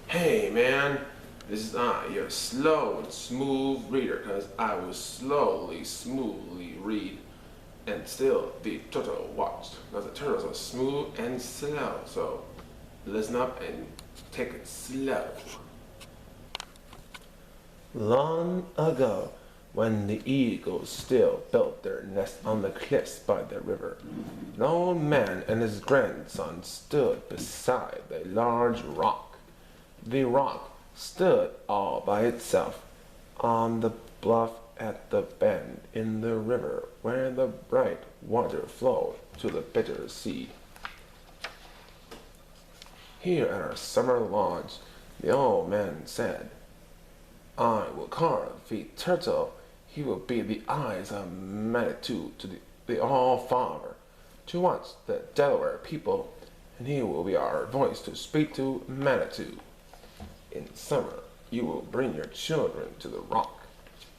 Hey man, this is I, your slow and smooth reader, because I will smoothly read, and still the turtle watched, because the turtles are smooth and slow, so listen up and take it slow. Long ago, when the eagles still built their nest on the cliffs by the river, an old man and his grandson stood beside a large rock. The rock stood all by itself on the bluff at the bend in the river where the bright water flowed to the bitter sea. Here at our summer lodge, the old man said, I will carve the turtle. He will be the eyes of Manitou to the All-Father, to watch the Delaware people, and he will be our voice to speak to Manitou. In summer, you will bring your children to the rock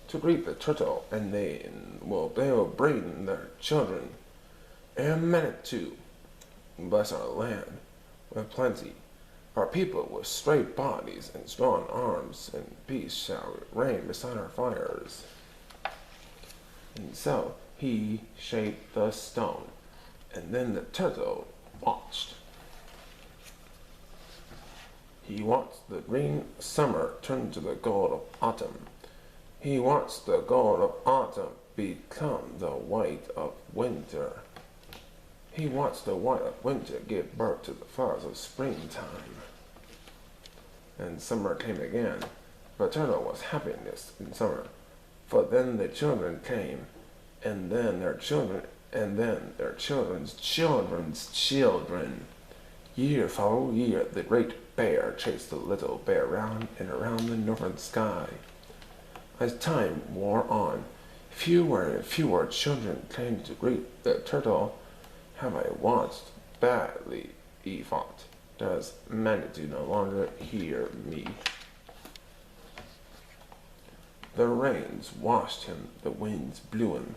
to greet the turtle, and they will bring their children. And Manitou, bless our land with plenty, our people with straight bodies and strong arms, and peace shall reign beside our fires. And so he shaped the stone, and then the turtle watched. He watched the green summer turn to the gold of autumn. He watched the gold of autumn become the white of winter. He watched the white of winter give birth to the flowers of springtime. And summer came again. The turtle was happiness in summer. For then the children came, and then their children, and then their children's children's children. Year followed year, the great bear chased the little bear round and around the northern sky. As time wore on, fewer and fewer children came to greet the turtle. Have I watched badly, he thought. Does Manitou no longer hear me? The rains washed him, the winds blew him,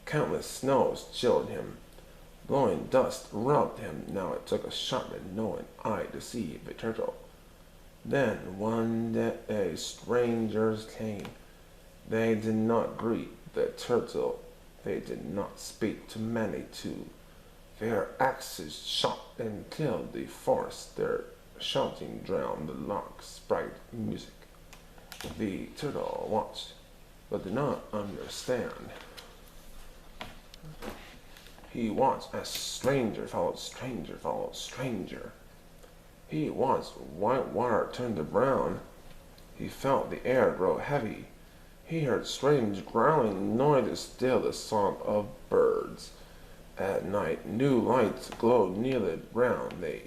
countless snows chilled him, blowing dust rubbed him. Now it took a sharp and knowing eye to see the turtle. Then one day strangers came. They did not greet the turtle. They did not speak to Manitou. Their axes shot and killed the forest. Their shouting drowned the lark's bright music. The turtle watched, but did not understand. He watched as stranger followed stranger followed stranger. He watched white water turn to brown. He felt the air grow heavy. He heard strange growling noises, still the song of birds. At night, new lights glowed near the ground. They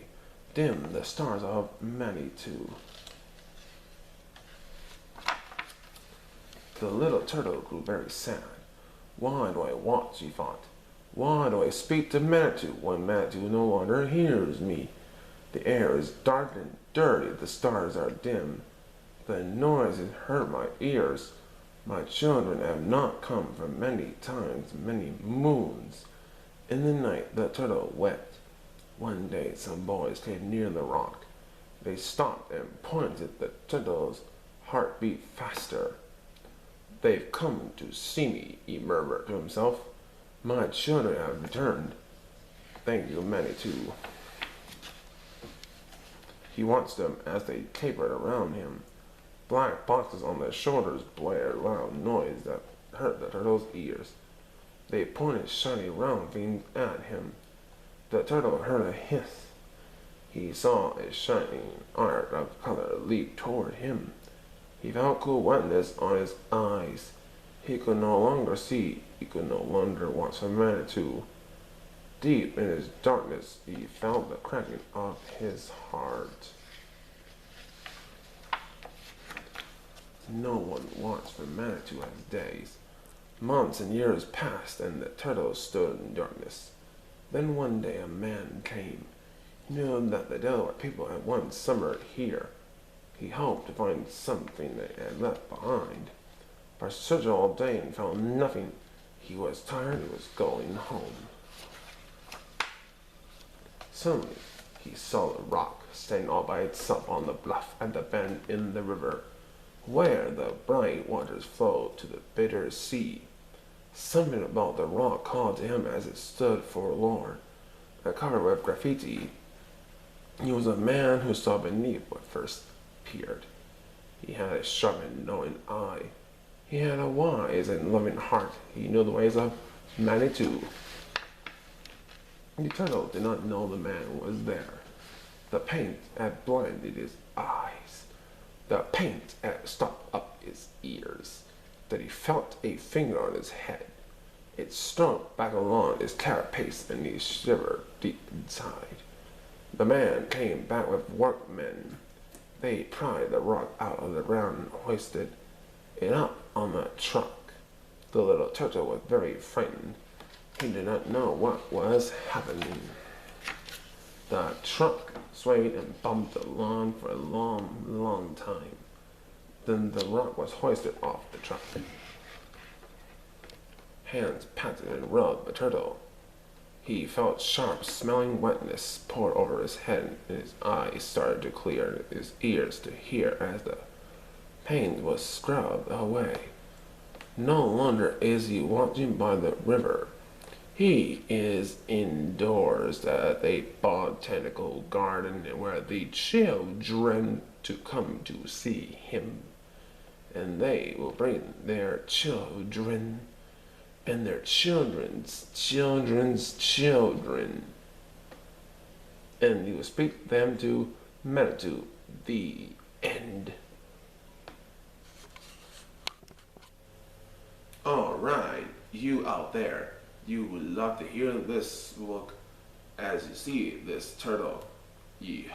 dimmed the stars of Manitou. The little turtle grew very sad. Why do I watch, he thought. Why do I speak to Manitou when Manitou no longer hears me? The air is dark and dirty, the stars are dim. The noises hurt my ears. My children have not come for many times, many moons. In the night the turtle wept. One day some boys came near the rock. They stopped and pointed. The turtle's heart beat faster. They've come to see me, he murmured to himself. My children have returned. Thank you, Manitou. He watched them as they capered around him. Black boxes on their shoulders blared loud noise that hurt the turtle's ears. They pointed shiny round things at him. The turtle heard a hiss. He saw a shining arc of color leap toward him. He felt cool wetness on his eyes. He could no longer see. He could no longer watch for Manitou. Deep in his darkness, he felt the cracking of his heart. No one watched for Manitou as days. Months and years passed, and the turtle stood in darkness. Then one day a man came. He knew that the Delaware people had once summered here. He hoped to find something they had left behind, but searched all day and found nothing. He was tired. He was going home. Suddenly, he saw a rock standing all by itself on the bluff at the bend in the river, where the bright waters flowed to the bitter sea. Something about the rock called to him as it stood forlorn, covered with graffiti. He was a man who saw beneath what first appeared. He had a sharp and knowing eye. He had a wise and loving heart. He knew the ways of Manitou. The turtle did not know the man was there. The paint had blinded his eyes. The paint had stopped up his ears. That he felt a finger on his head. It stroked back along his carapace and he shivered deep inside. The man came back with workmen. They pried the rock out of the ground and hoisted it up on the truck. The little turtle was very frightened. He did not know what was happening. The truck swayed and bumped along for a long, long time. Then the rock was hoisted off the truck. Hands patted and rubbed the turtle. He felt sharp smelling wetness pour over his head, and his eyes started to clear, his ears to hear as the pain was scrubbed away. No longer is he watching by the river. He is indoors at a botanical garden where the children to come to see him. And they will bring their children and their children's children's children. And he will speak them to Manitou. The end. Alright, you out there, you would love to hear this book. As you see this turtle, you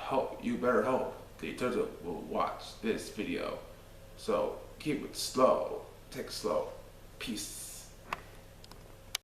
better hope the turtle will watch this video. So keep it slow, take it slow. Peace.